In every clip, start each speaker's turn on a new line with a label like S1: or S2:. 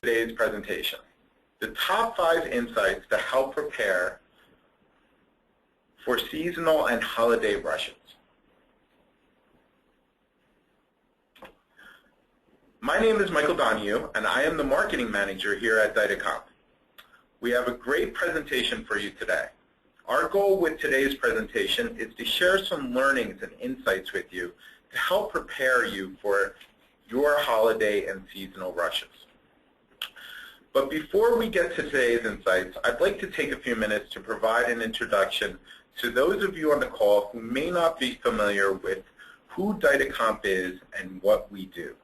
S1: today's presentation, the top 5 insights to help prepare for seasonal and holiday rushes. My name is Michael Donahue, and I am the marketing manager here at Dydacomp. We have a great presentation for you today. Our goal with today's presentation is to share some learnings and insights with you to help prepare you for your holiday and seasonal rushes. But before we get to today's insights, I'd like to take a few minutes to provide an introduction to those of you on the call who may not be familiar with who Dydacomp is and what we do.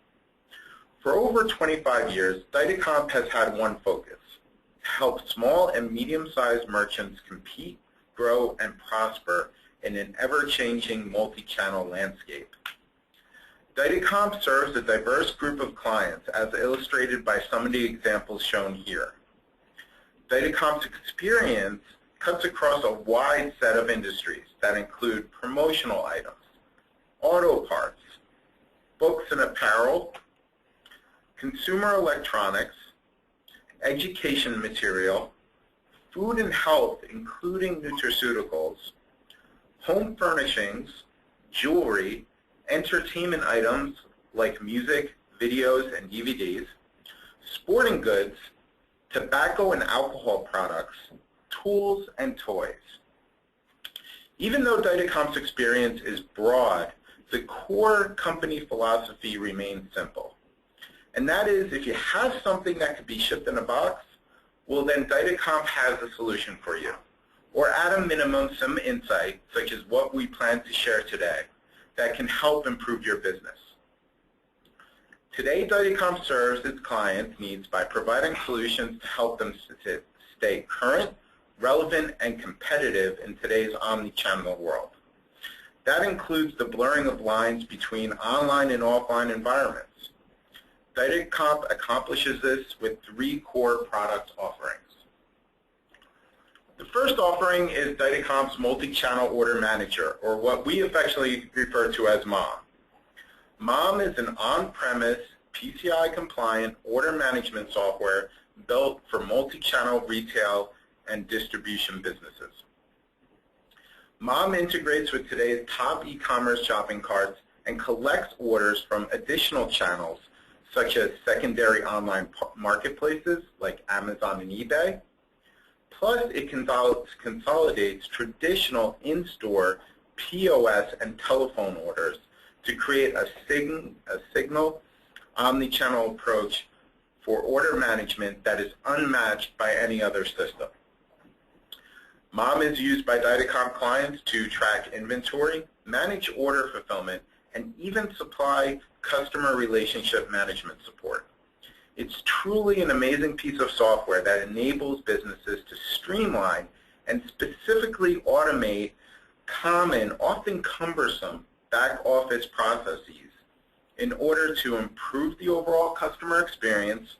S1: For over 25 years, Dydacomp has had one focus: to help small and medium-sized merchants compete, grow, and prosper in an ever-changing multi-channel landscape. Dydacomp serves a diverse group of clients, as illustrated by some of the examples shown here. Dydacomp's experience cuts across a wide set of industries that include promotional items, auto parts, books and apparel, consumer electronics, education material, food and health, including nutraceuticals, home furnishings, jewelry, entertainment items like music, videos, and DVDs, sporting goods, tobacco and alcohol products, tools, and toys. Even though Dydacomp's experience is broad, the core company philosophy remains simple. And that is, if you have something that could be shipped in a box, well then Dydacomp has a solution for you. Or at a minimum, some insight, such as what we plan to share today, that can help improve your business. Today, Dydacomp serves its clients' needs by providing solutions to help them stay current, relevant, and competitive in today's omni-channel world. That includes the blurring of lines between online and offline environments. Dydacomp accomplishes this with 3 core product offerings. The first offering is Dydacomp's multi-channel order manager, or what we affectionately refer to as MOM. MOM is an on-premise, PCI-compliant order management software built for multi-channel retail and distribution businesses. MOM integrates with today's top e-commerce shopping carts and collects orders from additional channels, such as secondary online marketplaces like Amazon and eBay. Plus, it consolidates traditional in-store POS and telephone orders to create a signal omni-channel approach for order management that is unmatched by any other system. MOM is used by Dydacomp clients to track inventory, manage order fulfillment, and even supply customer relationship management support. It's truly an amazing piece of software that enables businesses to streamline and specifically automate common, often cumbersome, back-office processes in order to improve the overall customer experience,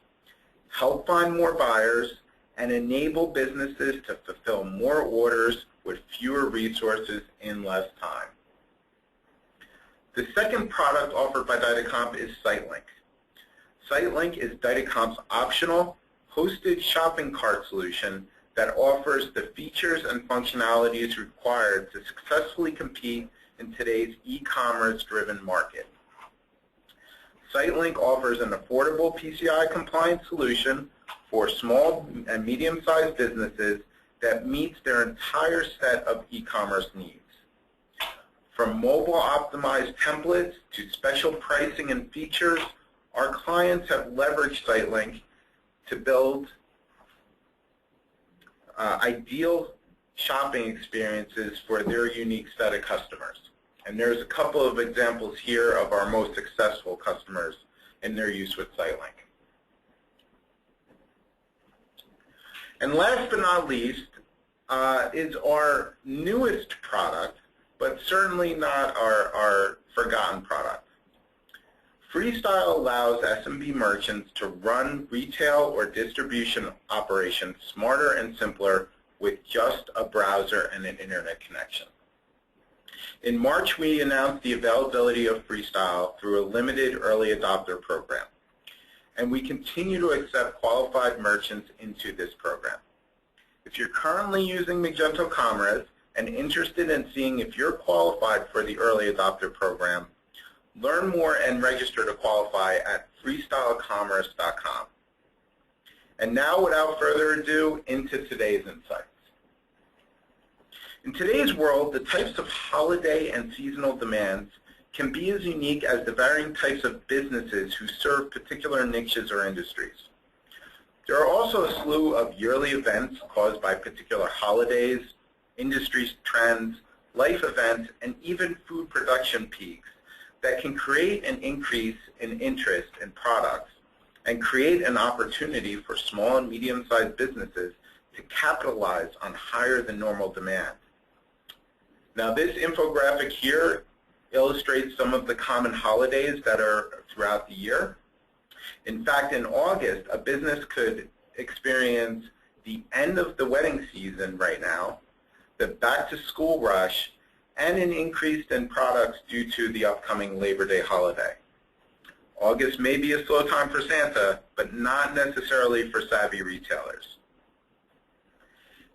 S1: help find more buyers, and enable businesses to fulfill more orders with fewer resources in less time. The second product offered by Dydacomp is Sitelink. Sitelink is Dydacomp's optional hosted shopping cart solution that offers the features and functionalities required to successfully compete in today's e-commerce driven market. Sitelink offers an affordable PCI-compliant solution for small and medium-sized businesses that meets their entire set of e-commerce needs. From mobile-optimized templates to special pricing and features, our clients have leveraged Sitelink to build ideal shopping experiences for their unique set of customers. And there's a couple of examples here of our most successful customers in their use with Sitelink. And last but not least is our newest product, but certainly not our forgotten product. Freestyle allows SMB merchants to run retail or distribution operations smarter and simpler with just a browser and an internet connection. In March, we announced the availability of Freestyle through a limited early adopter program. and we continue to accept qualified merchants into this program. If you're currently using Magento Commerce and interested in seeing if you're qualified for the Early Adopter Program, learn more and register to qualify at freestylecommerce.com. And now, without further ado, into today's insights. In today's world, the types of holiday and seasonal demands can be as unique as the varying types of businesses who serve particular niches or industries. There are also a slew of yearly events caused by particular holidays, industry trends, life events, and even food production peaks that can create an increase in interest in products and create an opportunity for small and medium-sized businesses to capitalize on higher than normal demand. Now, this infographic here illustrates some of the common holidays that are throughout the year. In fact, in August, a business could experience the end of the wedding season right now, the back-to-school rush, and an increase in products due to the upcoming Labor Day holiday. August may be a slow time for Santa, but not necessarily for savvy retailers.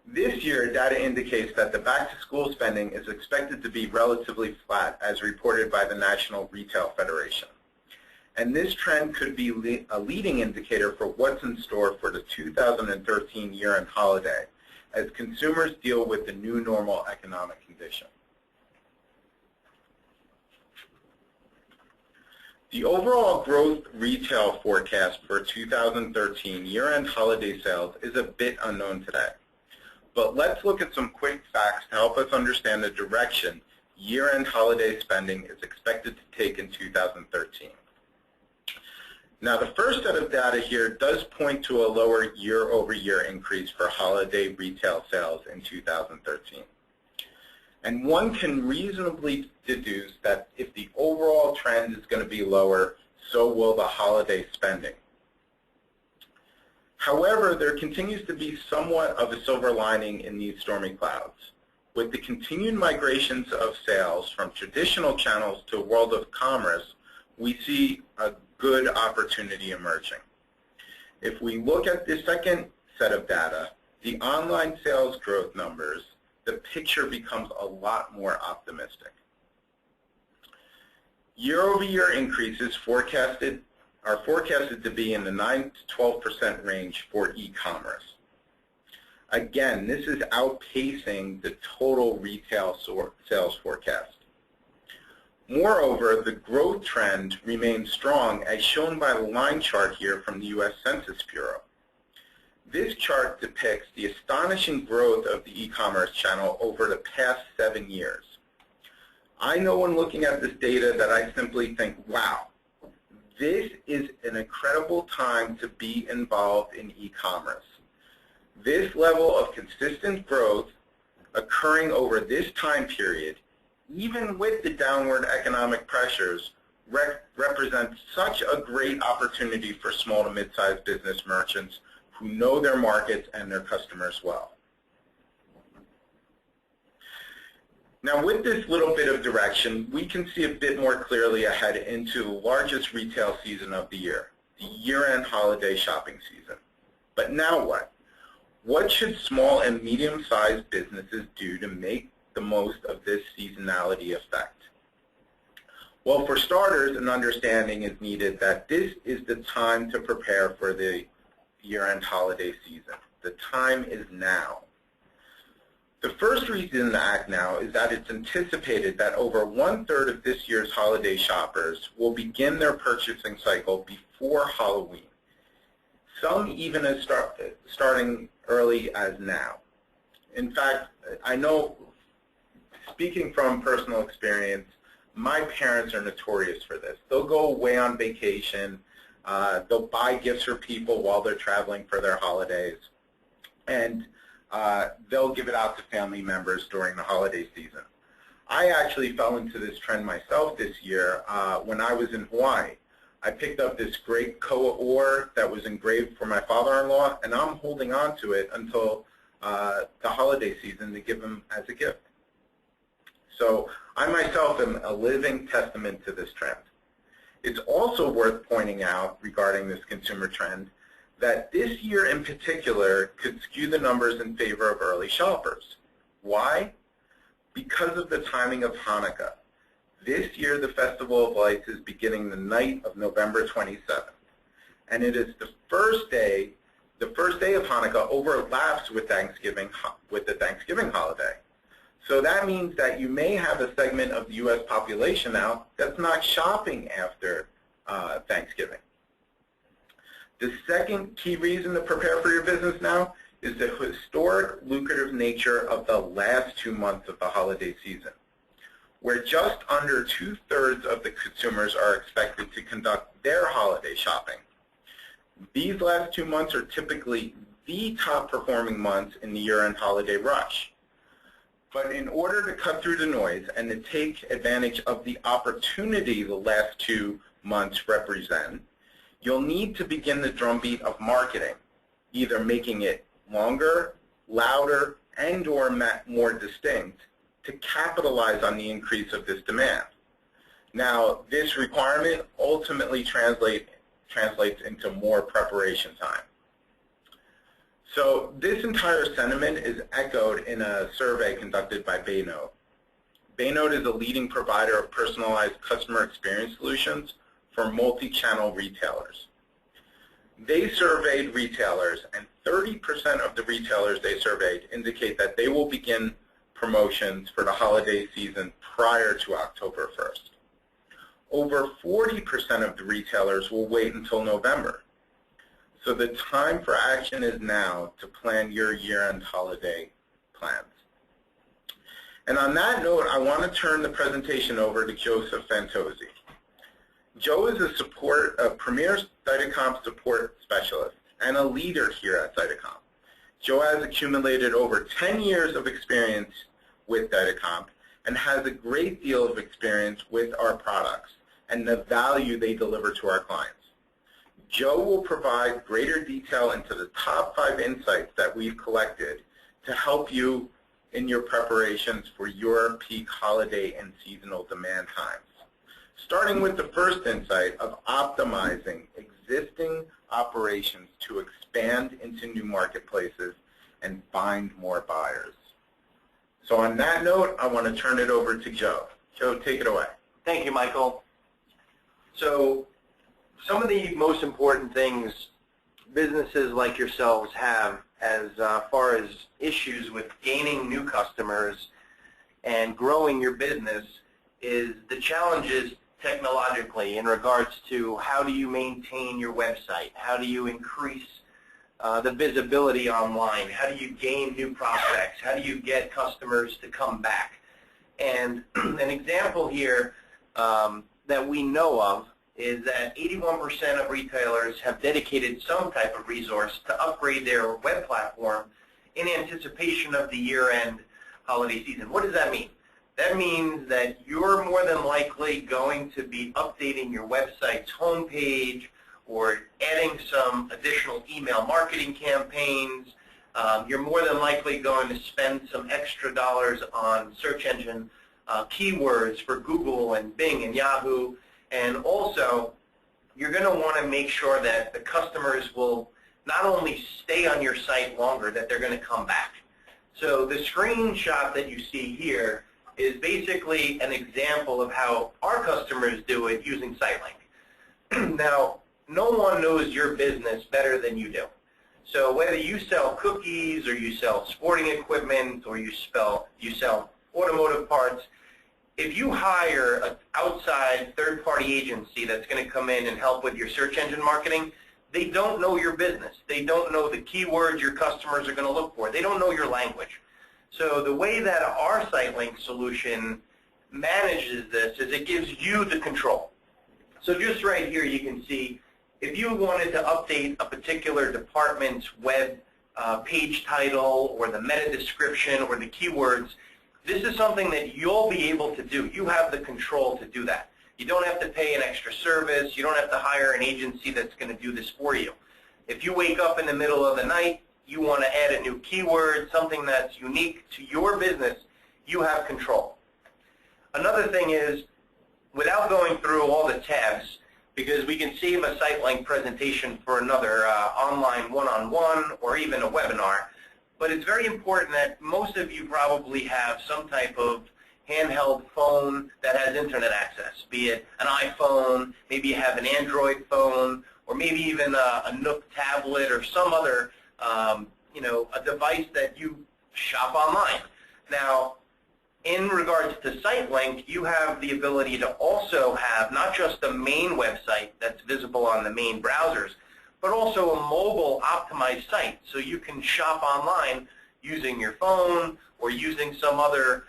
S1: This year, data indicates that the back-to-school spending is expected to be relatively flat, as reported by the National Retail Federation. And this trend could be a leading indicator for what's in store for the 2013 year-end holiday, as consumers deal with the new normal economic condition. The overall growth retail forecast for 2013 year-end holiday sales is a bit unknown today. But let's look at some quick facts to help us understand the direction year-end holiday spending is expected to take in 2013. Now, the first set of data here does point to a lower year-over-year increase for holiday retail sales in 2013. And one can reasonably deduce that if the overall trend is going to be lower, so will the holiday spending. However, there continues to be somewhat of a silver lining in these stormy clouds. With the continued migrations of sales from traditional channels to a world of commerce, we see a good opportunity emerging. If we look at the second set of data, the online sales growth numbers, the picture becomes a lot more optimistic. Year-over-year increases are forecasted to be in the 9 to 12% range for e-commerce. Again, this is outpacing the total retail sales forecast. Moreover, the growth trend remains strong, as shown by the line chart here from the U.S. Census Bureau. This chart depicts the astonishing growth of the e-commerce channel over the past 7 years. I know when looking at this data that I simply think, wow, this is an incredible time to be involved in e-commerce. This level of consistent growth occurring over this time period, even with the downward economic pressures, represents such a great opportunity for small to mid-sized business merchants who know their markets and their customers well. Now, with this little bit of direction, we can see a bit more clearly ahead into the largest retail season of the year, the year-end holiday shopping season. But now what? What should small and medium-sized businesses do to make the most of this seasonality effect? Well, for starters, an understanding is needed that this is the time to prepare for the year-end holiday season. The time is now. The first reason to act now is that it's anticipated that over 1/3 of this year's holiday shoppers will begin their purchasing cycle before Halloween. Some even as starting early as now. In fact, I know, speaking from personal experience, my parents are notorious for this. They'll go away on vacation, they'll buy gifts for people while they're traveling for their holidays, and they'll give it out to family members during the holiday season. I actually fell into this trend myself this year when I was in Hawaii. I picked up this great koa ore that was engraved for my father-in-law, and I'm holding on to it until the holiday season to give him as a gift. So I myself am a living testament to this trend. It's also worth pointing out regarding this consumer trend that this year in particular could skew the numbers in favor of early shoppers. Why? Because of the timing of Hanukkah. This year the Festival of Lights is beginning the night of November 27th. And it is the first day of Hanukkah overlaps with the Thanksgiving holiday. So that means that you may have a segment of the U.S. population now that's not shopping after Thanksgiving. The second key reason to prepare for your business now is the historic lucrative nature of the last 2 months of the holiday season, where just under 2/3 of the consumers are expected to conduct their holiday shopping. These last 2 months are typically the top performing months in the year-end holiday rush. But in order to cut through the noise and to take advantage of the opportunity the last 2 months represent, you'll need to begin the drumbeat of marketing, either making it longer, louder, and/or more distinct to capitalize on the increase of this demand. Now, this requirement ultimately translates into more preparation time. So this entire sentiment is echoed in a survey conducted by Baynode. Baynode is a leading provider of personalized customer experience solutions for multi-channel retailers. They surveyed retailers, and 30% of the retailers they surveyed indicate that they will begin promotions for the holiday season prior to October 1st. Over 40% of the retailers will wait until November. So the time for action is now to plan your year-end holiday plans. And on that note, I want to turn the presentation over to Joseph Fantozzi. Joe is a premier Dydacomp support specialist and a leader here at Dydacomp. Joe has accumulated over 10 years of experience with Dydacomp and has a great deal of experience with our products and the value they deliver to our clients. Joe will provide greater detail into the top 5 insights that we've collected to help you in your preparations for your peak holiday and seasonal demand times. Starting with the first insight of optimizing existing operations to expand into new marketplaces and find more buyers. So on that note, I want to turn it over to Joe. Joe, take it away.
S2: Thank you, Michael. So some of the most important things businesses like yourselves have as far as issues with gaining new customers and growing your business is the challenges technologically in regards to how do you maintain your website, how do you increase the visibility online, how do you gain new prospects, how do you get customers to come back. And an example here that we know of is that 81% of retailers have dedicated some type of resource to upgrade their web platform in anticipation of the year-end holiday season. What does that mean? That means that you're more than likely going to be updating your website's homepage or adding some additional email marketing campaigns. You're more than likely going to spend some extra dollars on search engine keywords for Google and Bing and Yahoo. And also, you're going to want to make sure that the customers will not only stay on your site longer, that they're going to come back. So the screenshot that you see here is basically an example of how our customers do it using Sitelink. Now, no one knows your business better than you do. So whether you sell cookies or you sell sporting equipment or you sell automotive parts, if you hire an outside third-party agency that's going to come in and help with your search engine marketing, they don't know your business. They don't know the keywords your customers are going to look for. They don't know your language. So the way that our Sitelink solution manages this is it gives you the control. So just right here you can see if you wanted to update a particular department's web page title or the meta description or the keywords, this is something that you'll be able to do. You have the control to do that. You don't have to pay an extra service. You don't have to hire an agency that's going to do this for you. If you wake up in the middle of the night, you want to add a new keyword, something that's unique to your business, you have control. Another thing is, without going through all the tabs, because we can save a Sitelink presentation for another online one-on-one or even a webinar. But it's very important that most of you probably have some type of handheld phone that has internet access, be it an iPhone, maybe you have an Android phone, or maybe even a Nook tablet or some other, a device that you shop online. Now, in regards to Sitelink, you have the ability to also have not just the main website that's visible on the main browsers, but also a mobile optimized site, so you can shop online using your phone or using some other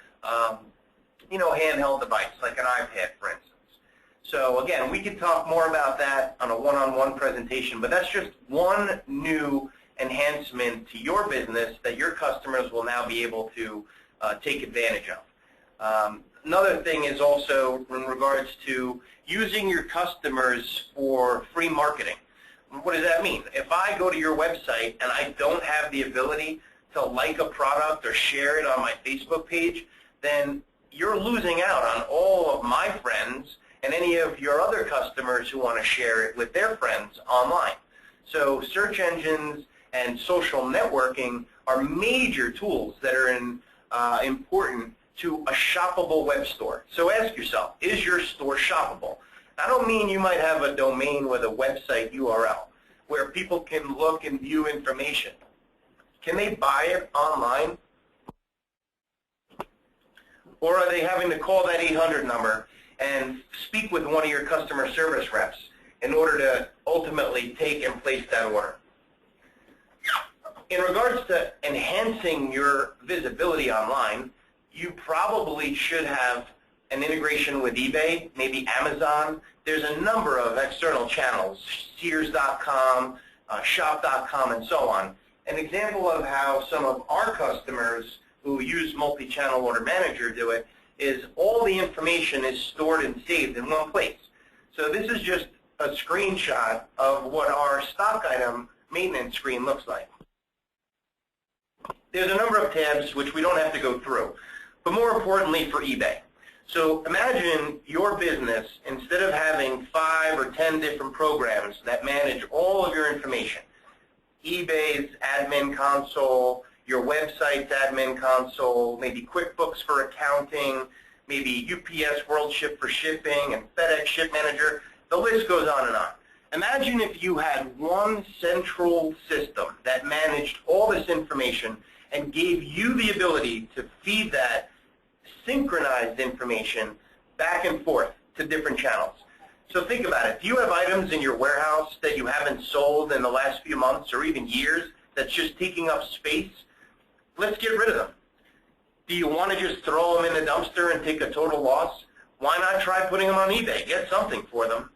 S2: handheld device, like an iPad, for instance. So again, we can talk more about that on a one-on-one presentation, but that's just one new enhancement to your business that your customers will now be able to take advantage of. Another thing is also in regards to using your customers for free marketing. What does that mean? If I go to your website and I don't have the ability to like a product or share it on my Facebook page, then you're losing out on all of my friends and any of your other customers who want to share it with their friends online. So search engines and social networking are major tools that are important to a shoppable web store. So ask yourself, is your store shoppable? I don't mean you might have a domain with a website URL where people can look and view information. Can they buy it online? Or are they having to call that 800 number and speak with one of your customer service reps in order to ultimately take and place that order? In regards to enhancing your visibility online, you probably should have an integration with eBay, maybe Amazon. There's a number of external channels, Sears.com, Shop.com, and so on. An example of how some of our customers who use multi-channel order manager do it is all the information is stored and saved in one place. So this is just a screenshot of what our stock item maintenance screen looks like. There's a number of tabs which we don't have to go through, but more importantly for eBay. So imagine your business, instead of having 5 or 10 different programs that manage all of your information, eBay's admin console, your website's admin console, maybe QuickBooks for accounting, maybe UPS WorldShip for shipping, and FedEx Ship Manager, the list goes on and on. Imagine if you had one central system that managed all this information and gave you the ability to feed that synchronized information back and forth to different channels. So think about it. Do you have items in your warehouse that you haven't sold in the last few months or even years that's just taking up space? Let's get rid of them. Do you want to just throw them in the dumpster and take a total loss? Why not try putting them on eBay? Get something for them.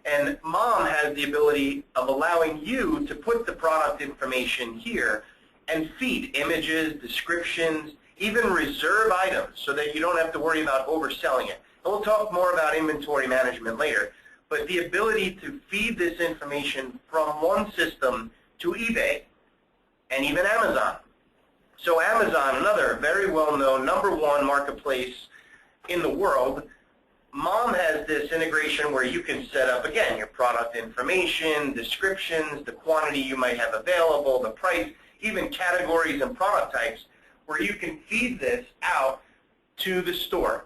S2: And Mom has the ability of allowing you to put the product information here and feed images, descriptions, even reserve items so that you don't have to worry about overselling it. And we'll talk more about inventory management later. But the ability to feed this information from one system to eBay and even Amazon. So Amazon, another very well-known #1 marketplace in the world, Mom has this integration where you can set up, again, your product information, descriptions, the quantity you might have available, the price, even categories and product types, where you can feed this out to the store,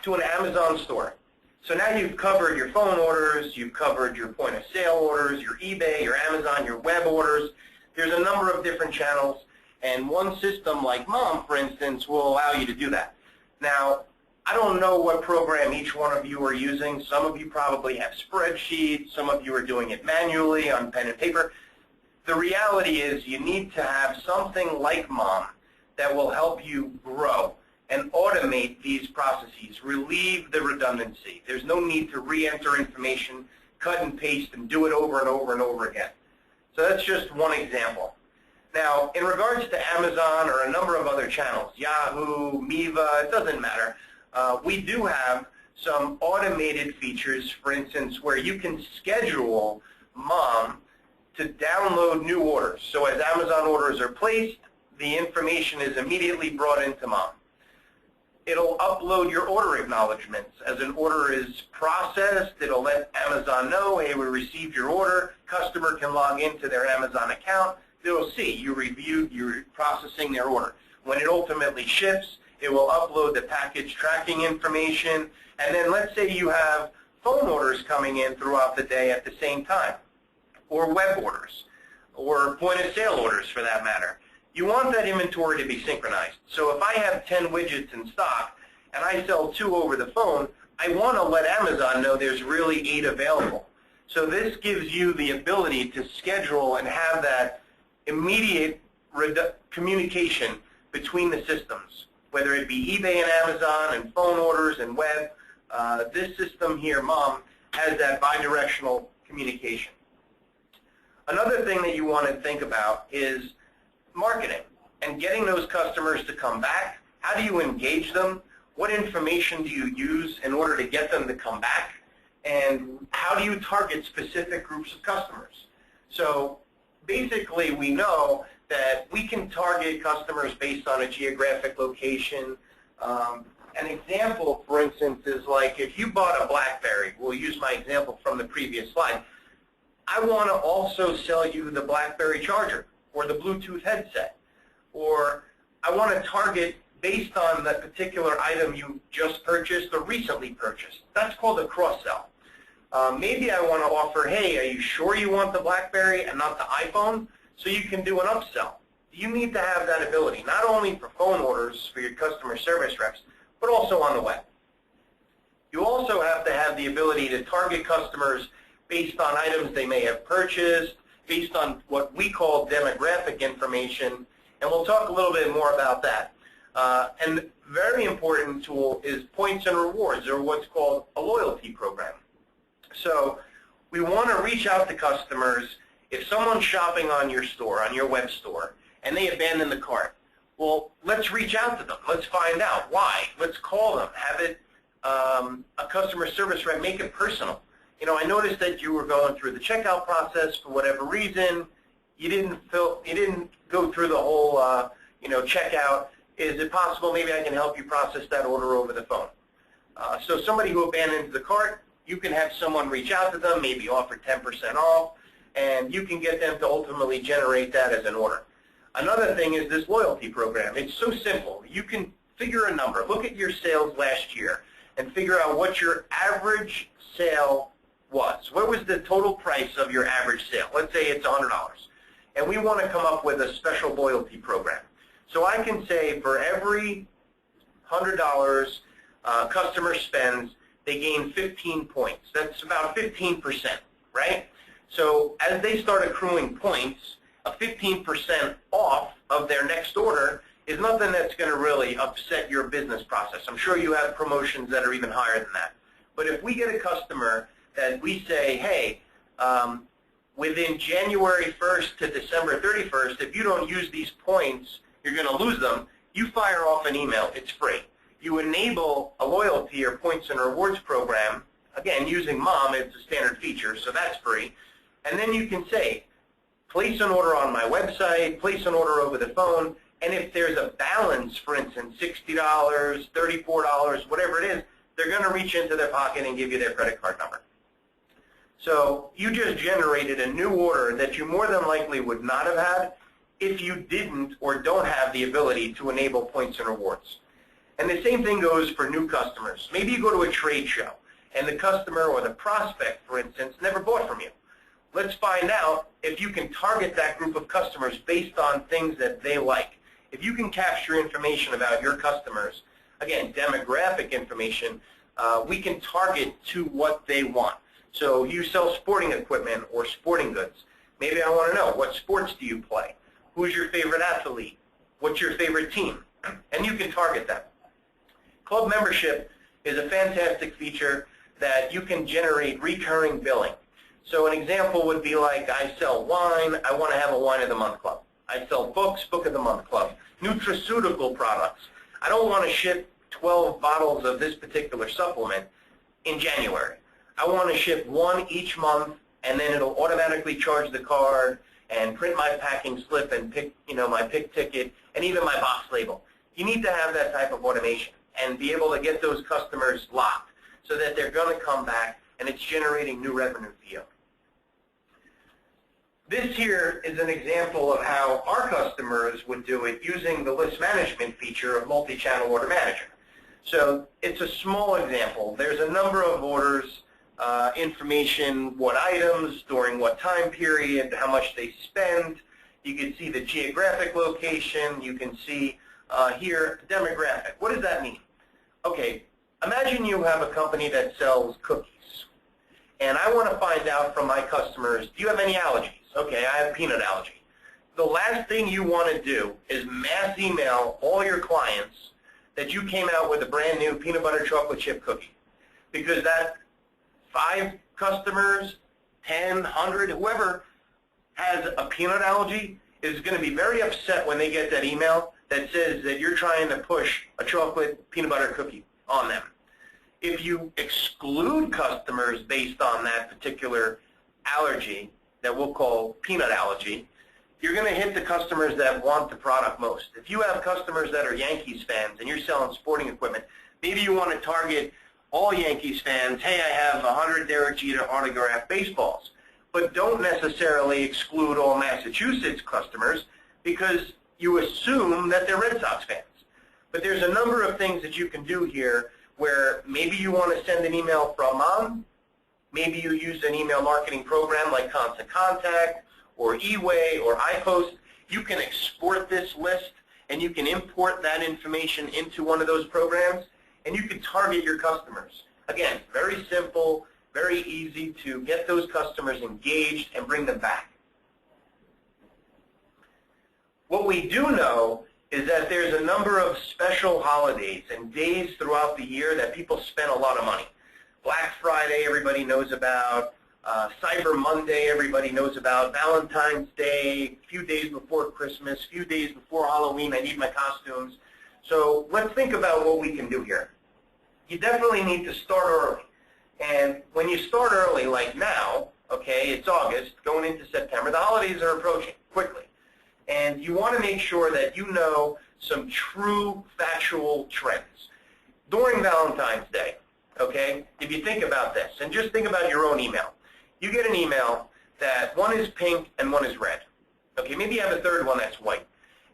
S2: to an Amazon store. So now you've covered your phone orders, you've covered your point of sale orders, your eBay, your Amazon, your web orders. There's a number of different channels, and one system like Mom, for instance, will allow you to do that. Now, I don't know what program each one of you are using. Some of you probably have spreadsheets. Some of you are doing it manually on pen and paper. The reality is you need to have something like Mom that will help you grow and automate these processes, relieve the redundancy. There's no need to re-enter information, cut and paste, and do it over and over and over again. So that's just one example. Now, in regards to Amazon or a number of other channels, Yahoo, Miva, it doesn't matter, we do have some automated features, for instance, where you can schedule Mom to download new orders. So as Amazon orders are placed, the information is immediately brought into Mom. It'll upload your order acknowledgments. As an order is processed, it'll let Amazon know, hey, we received your order. Customer can log into their Amazon account. They'll see you reviewed, you're processing their order. When it ultimately ships, it will upload the package tracking information. And then let's say you have phone orders coming in throughout the day at the same time, or web orders, or point-of-sale orders for that matter. You want that inventory to be synchronized. So if I have 10 widgets in stock and I sell 2 over the phone, I want to let Amazon know there's really 8 available. So this gives you the ability to schedule and have that immediate communication between the systems, whether it be eBay and Amazon and phone orders and web. This system here, Mom, has that bidirectional communication. Another thing that you want to think about is marketing and getting those customers to come back. How do you engage them? What information do you use in order to get them to come back? And how do you target specific groups of customers? So basically, we know that we can target customers based on a geographic location. An example, for instance, is like if you bought a BlackBerry. We'll use my example from the previous slide. I want to also sell you the BlackBerry charger or the Bluetooth headset, or I want to target based on the particular item you just purchased or recently purchased. That's called a cross-sell. Maybe I want to offer, hey, are you sure you want the BlackBerry and not the iPhone? So you can do an upsell. You need to have that ability, not only for phone orders for your customer service reps, but also on the web. You also have to have the ability to target customers based on items they may have purchased, based on what we call demographic information, and we'll talk a little bit more about that. And very important tool is points and rewards, or what's called a loyalty program. So we want to reach out to customers. If someone's shopping on your store, on your web store, and they abandon the cart, well, let's reach out to them. Let's find out why. Let's call them. Have it a customer service rep make it personal. You know, I noticed that you were going through the checkout process for whatever reason. You didn't go through the whole checkout. Is it possible maybe I can help you process that order over the phone? So somebody who abandons the cart, you can have someone reach out to them, maybe offer 10% off, and you can get them to ultimately generate that as an order. Another thing is this loyalty program. It's so simple. You can figure a number. Look at your sales last year and figure out what your average sale was. What was the total price of your average sale? Let's say it's $100. And we want to come up with a special loyalty program. So I can say for every $100 customer spends, they gain 15 points. That's about 15%, right? So as they start accruing points, a 15% off of their next order is nothing that's going to really upset your business process. I'm sure you have promotions that are even higher than that. But if we get a customer that we say, hey, within January 1st to December 31st, if you don't use these points, you're going to lose them, you fire off an email. It's free. You enable a loyalty or points and rewards program. Again, using Mom, it's a standard feature, so that's free. And then you can say, place an order on my website, place an order over the phone, and if there's a balance, for instance, $60, $34, whatever it is, they're going to reach into their pocket and give you their credit card number. So you just generated a new order that you more than likely would not have had if you didn't or don't have the ability to enable points and rewards. And the same thing goes for new customers. Maybe you go to a trade show, and the customer or the prospect, for instance, never bought from you. Let's find out if you can target that group of customers based on things that they like. If you can capture information about your customers, again, demographic information, we can target to what they want. So you sell sporting equipment or sporting goods. Maybe I want to know, what sports do you play? Who's your favorite athlete? What's your favorite team? And you can target them. Club membership is a fantastic feature that you can generate recurring billing. So an example would be like, I sell wine, I want to have a wine of the month club. I sell books, book of the month club. Nutraceutical products. I don't want to ship 12 bottles of this particular supplement in January. I want to ship one each month, and then it'll automatically charge the card and print my packing slip and pick, my pick ticket and even my box label. You need to have that type of automation. and be able to get those customers locked so that they're going to come back and it's generating new revenue for you. This here is an example of how our customers would do it using the list management feature of multi-channel order manager. So it's a small example. There's a number of orders, information, what items, during what time period, how much they spend. You can see the geographic location. You can see here demographic. What does that mean? Okay, imagine you have a company that sells cookies. And I want to find out from my customers, do you have any allergies? Okay, I have peanut allergy. The last thing you want to do is mass email all your clients that you came out with a brand new peanut butter chocolate chip cookie. Because that 5 customers, 10, 100, whoever has a peanut allergy is going to be very upset when they get that email that says that you're trying to push a chocolate peanut butter cookie on them. If you exclude customers based on that particular allergy, that we'll call peanut allergy, you're going to hit the customers that want the product most. If you have customers that are Yankees fans and you're selling sporting equipment, maybe you want to target all Yankees fans, hey, I have 100 Derek Jeter autographed baseballs. But don't necessarily exclude all Massachusetts customers because you assume that they're Red Sox fans. But there's a number of things that you can do here where maybe you want to send an email from mom. Maybe you use an email marketing program like Constant Contact or eWay or iPost. You can export this list and you can import that information into one of those programs and you can target your customers. Again, very simple, very easy to get those customers engaged and bring them back. What we do know is that there's a number of special holidays and days throughout the year that people spend a lot of money. Black Friday, everybody knows about. Cyber Monday, everybody knows about. Valentine's Day, a few days before Christmas, a few days before Halloween, I need my costumes. So let's think about what we can do here. You definitely need to start early. And when you start early, like now, okay, it's August, going into September, the holidays are approaching quickly. And you want to make sure that you know some true factual trends. During Valentine's Day, okay, if you think about this, and just think about your own email. You get an email that one is pink and one is red. Okay, maybe you have a third one that's white.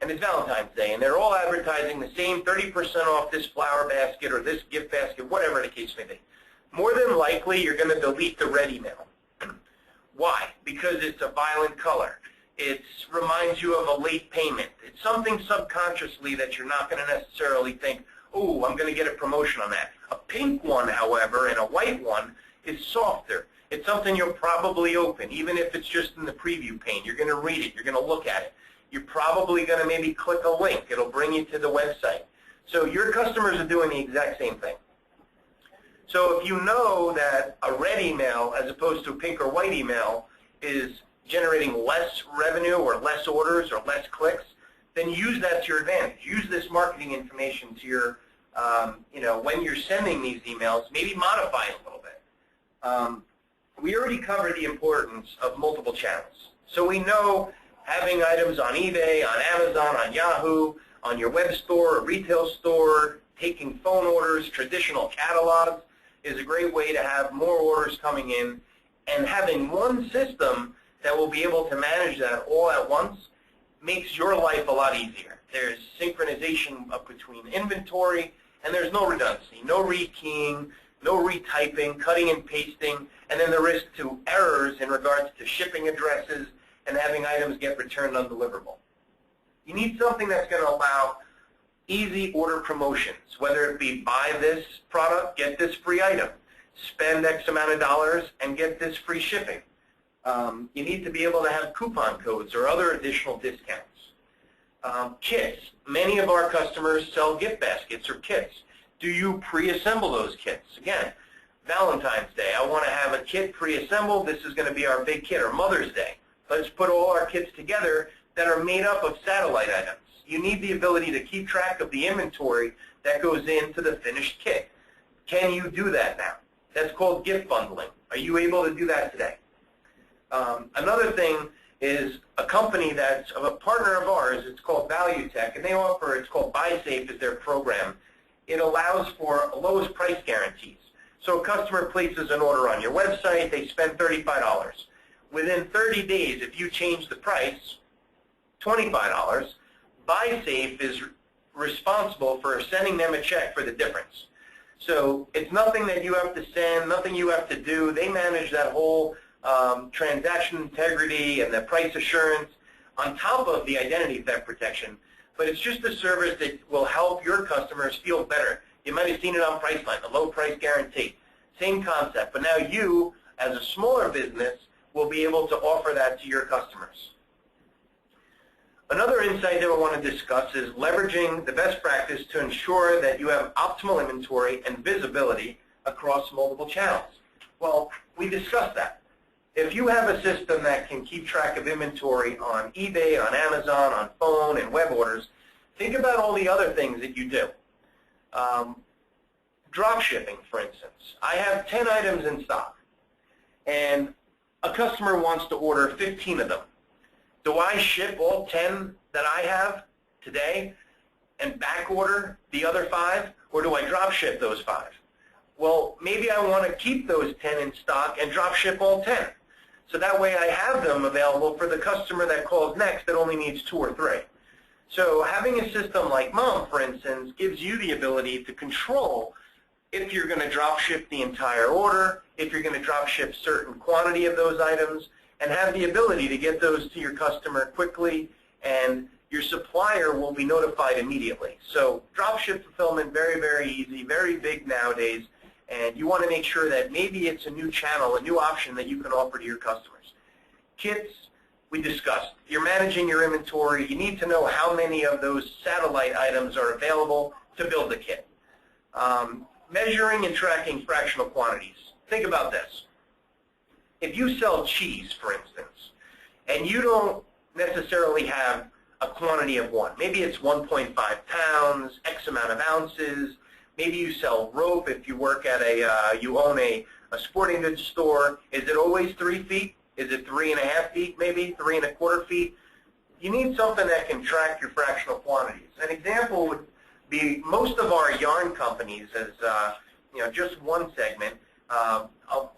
S2: And it's Valentine's Day, and they're all advertising the same 30% off this flower basket or this gift basket, whatever the case may be. More than likely, you're going to delete the red email. Why? Because it's a violent color. It reminds you of a late payment. It's something subconsciously that you're not going to necessarily think, oh, I'm going to get a promotion on that. A pink one, however, and a white one is softer. It's something you'll probably open, even if it's just in the preview pane. You're going to read it. You're going to look at it. You're probably going to maybe click a link. It'll bring you to the website. So your customers are doing the exact same thing. So if you know that a red email as opposed to a pink or white email is generating less revenue or less orders or less clicks, then use that to your advantage. Use this marketing information to your, when you're sending these emails, maybe modify it a little bit. We already covered the importance of multiple channels. So we know having items on eBay, on Amazon, on Yahoo, on your web store, or retail store, taking phone orders, traditional catalogs is a great way to have more orders coming in, and having one system that will be able to manage that all at once makes your life a lot easier. There's synchronization up between inventory, and there's no redundancy, no rekeying, no retyping, cutting and pasting, and then the risk to errors in regards to shipping addresses and having items get returned undeliverable. You need something that's going to allow easy order promotions, whether it be buy this product, get this free item, spend X amount of dollars, and get this free shipping. You need to be able to have coupon codes or other additional discounts. Kits. Many of our customers sell gift baskets or kits. Do you pre-assemble those kits? Again, Valentine's Day, I want to have a kit pre-assembled. This is going to be our big kit. Or Mother's Day, let's put all our kits together that are made up of satellite items. You need the ability to keep track of the inventory that goes into the finished kit. Can you do that now? That's called gift bundling. Are you able to do that today? Another thing is a company that's a partner of ours. It's called ValueTech, and they offer, it's called BuySafe is their program. it allows for lowest price guarantees. So a customer places an order on your website, they spend $35. Within 30 days, if you change the price, $25, BuySafe is responsible for sending them a check for the difference. So it's nothing that you have to send, nothing you have to do. They manage that whole transaction integrity and the price assurance on top of the identity theft protection. But it's just a service that will help your customers feel better. You might have seen it on Priceline, the low price guarantee. Same concept, but now you, as a smaller business, will be able to offer that to your customers. Another insight that I want to discuss is leveraging the best practice to ensure that you have optimal inventory and visibility across multiple channels. Well, we discussed that. If you have a system that can keep track of inventory on eBay, on Amazon, on phone, and web orders, think about all the other things that you do. Drop shipping, for instance. I have 10 items in stock, and a customer wants to order 15 of them. Do I ship all 10 that I have today and back order the other 5, or do I drop ship those 5? Well, maybe I want to keep those 10 in stock and drop ship all 10. So that way I have them available for the customer that calls next that only needs 2 or 3. So having a system like Mom, for instance, gives you the ability to control if you're going to drop ship the entire order, if you're going to drop ship certain quantity of those items, and have the ability to get those to your customer quickly, and your supplier will be notified immediately. So drop ship fulfillment, very, very easy, very big nowadays, and you want to make sure that maybe it's a new channel, a new option that you can offer to your customers. Kits, we discussed. You're managing your inventory. You need to know how many of those satellite items are available to build the kit. Measuring and tracking fractional quantities. Think about this. If you sell cheese, for instance, and you don't necessarily have a quantity of one, maybe it's 1.5 pounds, X amount of ounces, maybe you sell rope if you work at you own a sporting goods store, is it always 3 feet? Is it 3.5 feet, maybe 3.25 feet? You need something that can track your fractional quantities. An example would be most of our yarn companies, as just one segment,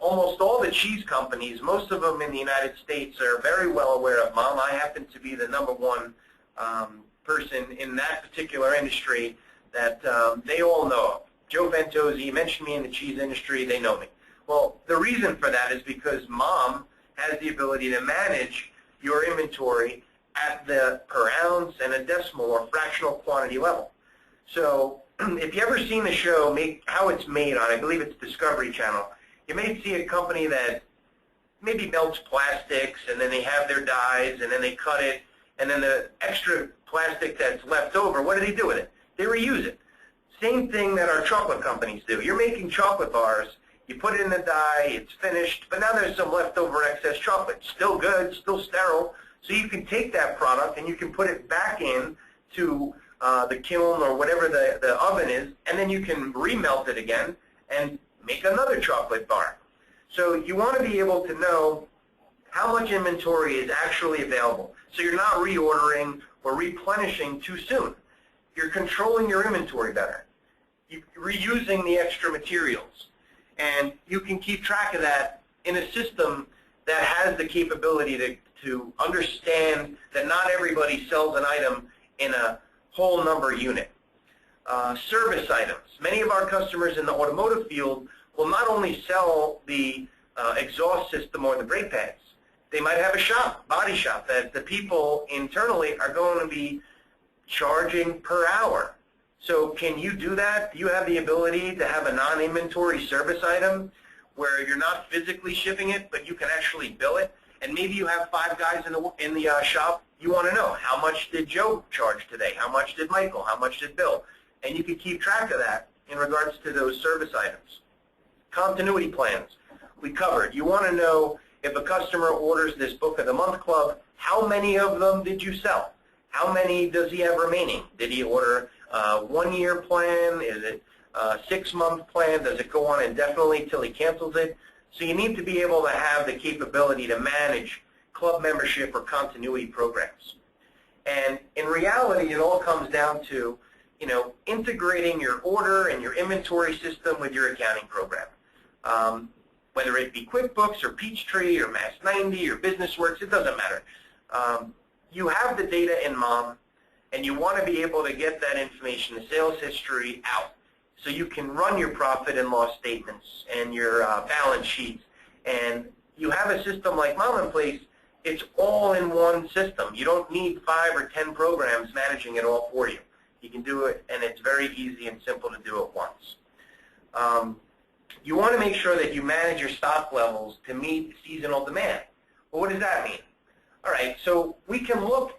S2: almost all the cheese companies, most of them in the United States are very well aware of Mom. I happen to be the #1 person in that particular industry that they all know of. Joe Ventozzi mentioned me in the cheese industry, they know me. Well, the reason for that is because Mom has the ability to manage your inventory at the per ounce and a decimal or fractional quantity level. So if you ever seen the show, How It's Made on, I believe it's Discovery Channel, you may see a company that maybe melts plastics, and then they have their dyes, and then they cut it, and then the extra plastic that's left over, what do they do with it? They reuse it. Same thing that our chocolate companies do. You're making chocolate bars, you put it in the dye, it's finished, but now there's some leftover excess chocolate. Still good, still sterile, so you can take that product and you can put it back in to the kiln or whatever the oven is, and then you can remelt it again and make another chocolate bar. So you want to be able to know how much inventory is actually available, so you're not reordering or replenishing too soon. You're controlling your inventory better. You're reusing the extra materials, and you can keep track of that in a system that has the capability to understand that not everybody sells an item in a whole number unit. Service items. Many of our customers in the automotive field will not only sell the exhaust system or the brake pads. They might have a shop, body shop, that the people internally are going to be charging per hour. So can you do that? Do you have the ability to have a non-inventory service item where you're not physically shipping it, but you can actually bill it? And maybe you have 5 guys in the shop. You want to know, how much did Joe charge today? How much did Michael? How much did Bill? And you can keep track of that in regards to those service items. Continuity plans, we covered. You want to know if a customer orders this Book of the Month Club, how many of them did you sell? How many does he have remaining? Did he order a 1-year plan? Is it a 6-month plan? Does it go on indefinitely till he cancels it? So you need to be able to have the capability to manage club membership or continuity programs. And in reality, it all comes down to integrating your order and your inventory system with your accounting program. Whether it be QuickBooks or Peachtree or Mass 90 or BusinessWorks, it doesn't matter. You have the data in MOM, and you want to be able to get that information, the sales history, out, so you can run your profit and loss statements and your balance sheets. And you have a system like MOM in place, it's all in one system. You don't need 5 or 10 programs managing it all for you. You can do it, and it's very easy and simple to do it once. You want to make sure that you manage your stock levels to meet seasonal demand. Well, what does that mean? All right, so we can look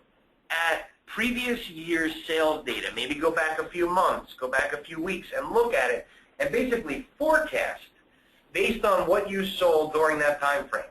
S2: at previous year's sales data, maybe go back a few months, go back a few weeks, and look at it and basically forecast based on what you sold during that time frame.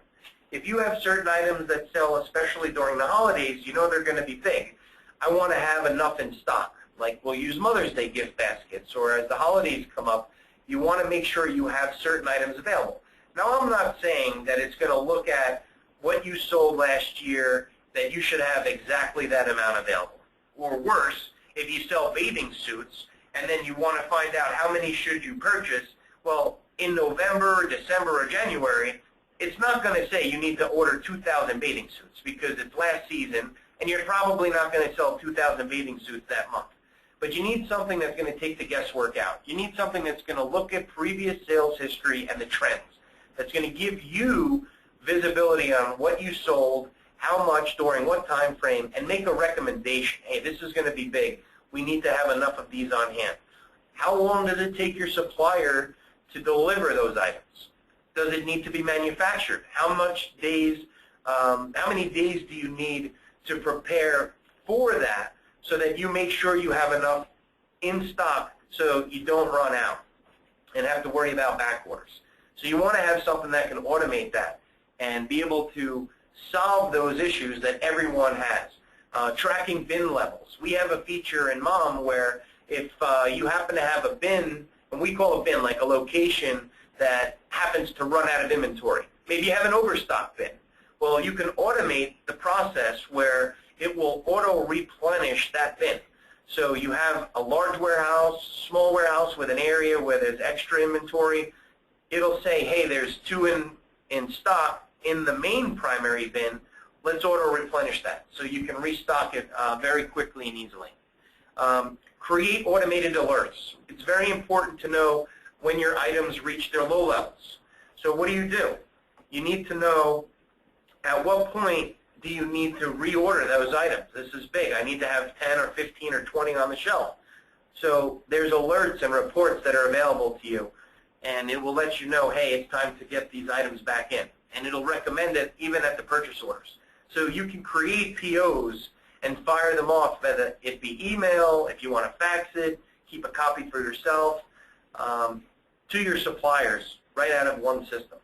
S2: If you have certain items that sell, especially during the holidays, you know they're going to be big. I want to have enough in stock. Like we'll use Mother's Day gift baskets, or as the holidays come up, you want to make sure you have certain items available. Now, I'm not saying that it's going to look at what you sold last year, that you should have exactly that amount available. Or worse, if you sell bathing suits and then you want to find out how many should you purchase, well, in November, December, or January, it's not going to say you need to order 2,000 bathing suits because it's last season and you're probably not going to sell 2,000 bathing suits that month. But you need something that's going to take the guesswork out. You need something that's going to look at previous sales history and the trends. That's going to give you visibility on what you sold, how much, during what time frame, and make a recommendation. Hey, this is going to be big. We need to have enough of these on hand. How long does it take your supplier to deliver those items? Does it need to be manufactured? How many days do you need to prepare for that, so that you make sure you have enough in stock so you don't run out and have to worry about back orders. So you want to have something that can automate that and be able to solve those issues that everyone has. Tracking bin levels. We have a feature in MOM where if you happen to have a bin, and we call a bin like a location that happens to run out of inventory. Maybe you have an overstock bin. Well, you can automate the process where it will auto-replenish that bin. So you have a large warehouse, small warehouse with an area where there's extra inventory. It'll say, hey, there's 2 in stock in the main primary bin. Let's auto-replenish that. So you can restock it very quickly and easily. Create automated alerts. It's very important to know when your items reach their low levels. So what do? You need to know at what point do you need to reorder those items. This is big. I need to have 10 or 15 or 20 on the shelf. So there's alerts and reports that are available to you, and it will let you know, hey, it's time to get these items back in. And it'll recommend it even at the purchase orders. So you can create POs and fire them off, whether it be email, if you want to fax it, keep a copy for yourself, to your suppliers right out of one system.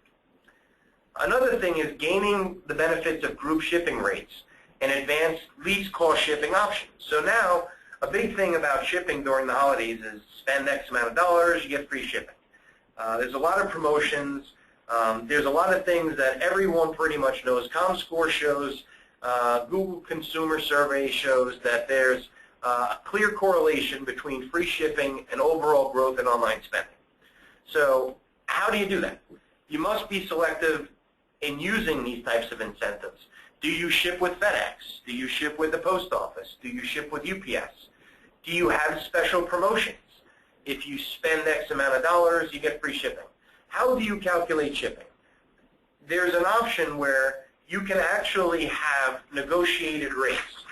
S2: Another thing is gaining the benefits of group shipping rates and advanced least cost shipping options. So now, a big thing about shipping during the holidays is spend X amount of dollars, you get free shipping. There's a lot of promotions. There's a lot of things that everyone pretty much knows. ComScore shows, Google Consumer Survey shows that there's a clear correlation between free shipping and overall growth in online spending. So how do you do that? You must be selective in using these types of incentives. Do you ship with FedEx? Do you ship with the post office? Do you ship with UPS? Do you have special promotions? If you spend X amount of dollars, you get free shipping. How do you calculate shipping? There's an option where you can actually have negotiated rates.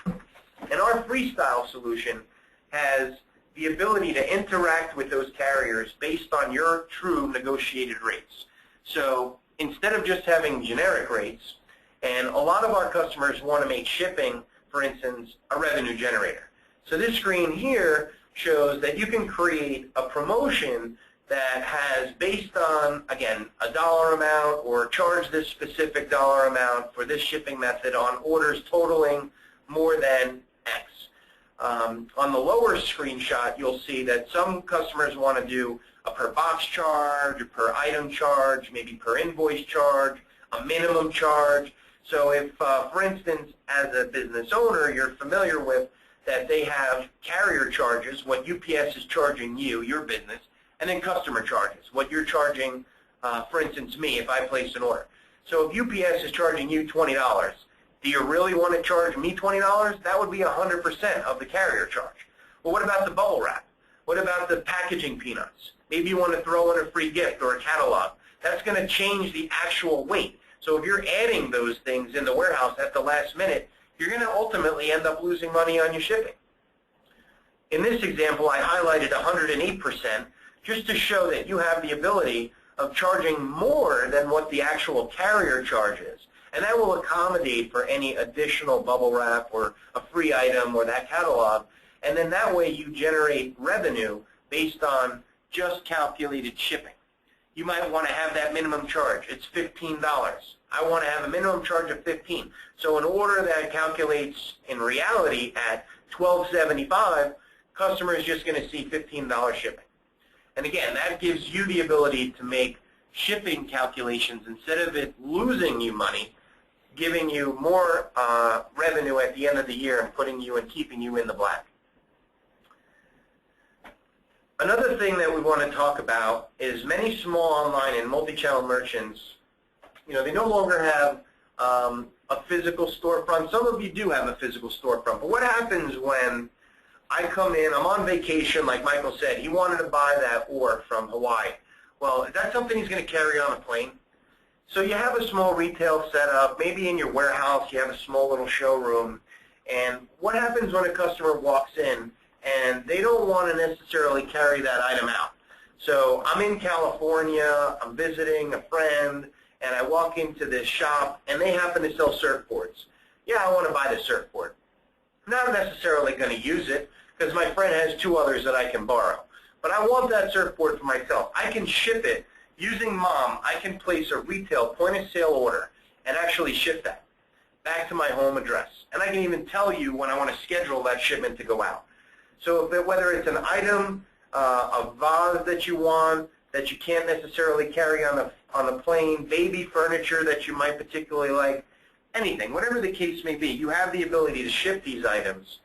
S2: And our Freestyle solution has the ability to interact with those carriers based on your true negotiated rates. So instead of just having generic rates, and a lot of our customers want to make shipping, for instance, a revenue generator. So this screen here shows that you can create a promotion that has, based on, again, a dollar amount, or charge this specific dollar amount for this shipping method on orders totaling more than X. On the lower screenshot, you'll see that some customers want to do a per box charge, a per item charge, maybe per invoice charge, a minimum charge. So if, for instance, as a business owner, you're familiar with that they have carrier charges, what UPS is charging you, your business, and then customer charges, what you're charging, for instance, me, if I place an order. So if UPS is charging you $20, do you really want to charge me $20? That would be 100% of the carrier charge. Well, what about the bubble wrap? What about the packaging peanuts? Maybe you want to throw in a free gift or a catalog. That's going to change the actual weight. So if you're adding those things in the warehouse at the last minute, you're going to ultimately end up losing money on your shipping. In this example, I highlighted 108% just to show that you have the ability of charging more than what the actual carrier charges. And that will accommodate for any additional bubble wrap or a free item or that catalog. And then that way you generate revenue based on just calculated shipping. You might want to have that minimum charge. It's $15. I want to have a minimum charge of $15. So an order that calculates in reality at $12.75, customer is just going to see $15 shipping. And again, that gives you the ability to make shipping calculations instead of it losing you money, giving you more revenue at the end of the year and putting you and keeping you in the black. Another thing that we want to talk about is many small online and multi-channel merchants, they no longer have a physical storefront. Some of you do have a physical storefront, but what happens when I come in, I'm on vacation, like Michael said, he wanted to buy that ore from Hawaii. Well, is that something he's going to carry on a plane? So you have a small retail setup, maybe in your warehouse you have a small little showroom, and what happens when a customer walks in and they don't want to necessarily carry that item out? So I'm in California, I'm visiting a friend, and I walk into this shop and they happen to sell surfboards. Yeah, I want to buy the surfboard. I'm not necessarily going to use it because my friend has two others that I can borrow. But I want that surfboard for myself. I can ship it using Mom. I can place a retail point-of-sale order and actually ship that back to my home address. And I can even tell you when I want to schedule that shipment to go out. So whether it's an item, a vase that you want that you can't necessarily carry on the plane, baby furniture that you might particularly like, anything, whatever the case may be, you have the ability to ship these items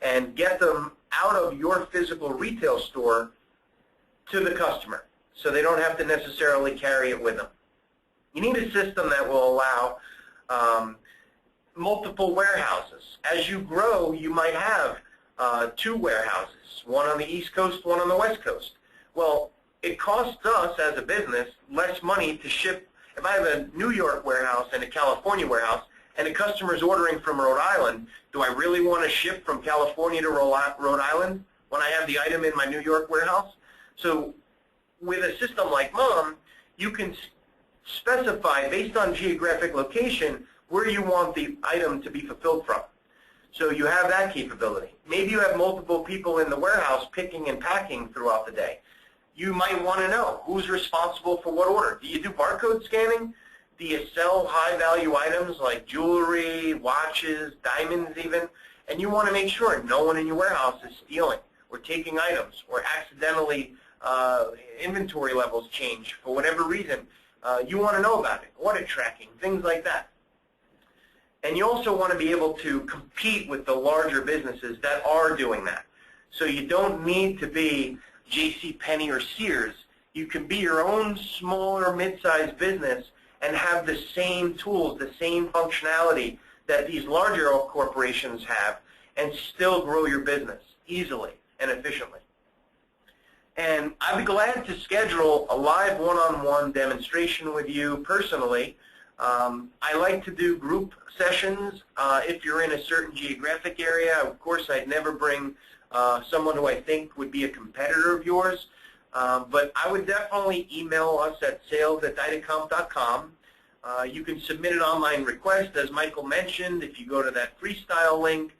S2: and get them out of your physical retail store to the customer, so they don't have to necessarily carry it with them. You need a system that will allow multiple warehouses. As you grow, you might have two warehouses, one on the East Coast, one on the West Coast. Well, it costs us as a business less money to ship. If I have a New York warehouse and a California warehouse, and a customer is ordering from Rhode Island, do I really want to ship from California to Rhode Island when I have the item in my New York warehouse? So with a system like Mom, you can specify based on geographic location where you want the item to be fulfilled from. So you have that capability. Maybe you have multiple people in the warehouse picking and packing throughout the day. You might want to know who's responsible for what order. Do you do barcode scanning? Do you sell high-value items like jewelry, watches, diamonds even? And you want to make sure no one in your warehouse is stealing or taking items or accidentally inventory levels change for whatever reason. You want to know about it, audit tracking, things like that. And you also want to be able to compete with the larger businesses that are doing that. So you don't need to be JCPenney or Sears. You can be your own smaller, mid-sized business and have the same tools, the same functionality that these larger corporations have and still grow your business easily and efficiently. And I'd be glad to schedule a live one-on-one demonstration with you personally. I like to do group sessions if you're in a certain geographic area. Of course, I'd never bring someone who I think would be a competitor of yours. But I would definitely email us at sales@Dydacomp.com. You can submit an online request, as Michael mentioned. If you go to that Freestyle link,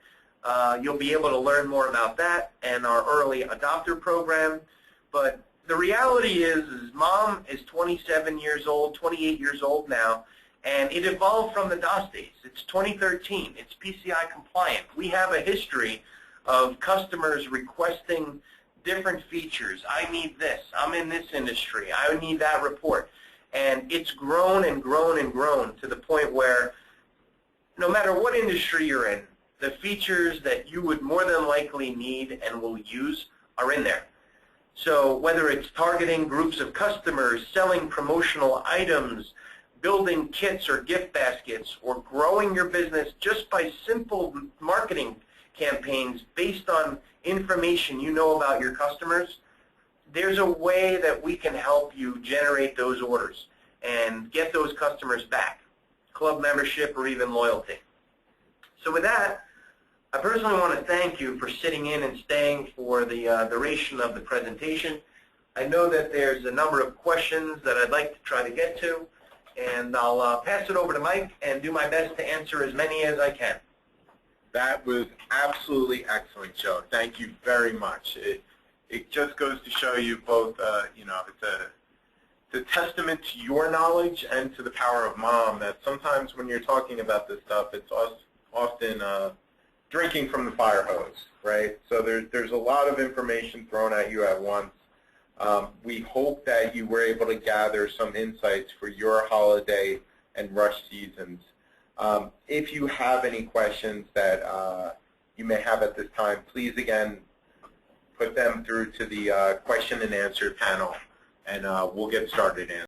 S2: you'll be able to learn more about that and our early adopter program. But the reality is Mom is 27 years old, 28 years old now, and it evolved from the DOS days. It's 2013. It's PCI compliant. We have a history of customers requesting different features. I need this. I'm in this industry. I need that report. And it's grown and grown and grown to the point where no matter what industry you're in, the features that you would more than likely need and will use are in there. So whether it's targeting groups of customers, selling promotional items, building kits or gift baskets, or growing your business just by simple marketing campaigns based on information you know about your customers, there's a way that we can help you generate those orders and get those customers back, club membership or even loyalty. So with that, I personally want to thank you for sitting in and staying for the duration of the presentation. I know that there's a number of questions that I'd like to try to get to, and I'll pass it over to Mike and do my best to answer as many as I can.
S1: That was absolutely excellent, Joe. Thank you very much. It just goes to show you both, it's a testament to your knowledge and to the power of mom that sometimes when you're talking about this stuff, it's often drinking from the fire hose, right? So there's a lot of information thrown at you at once. We hope that you were able to gather some insights for your holiday and rush seasons. If you have any questions that you may have at this time, please again put them through to the question and answer panel, and we'll get started in.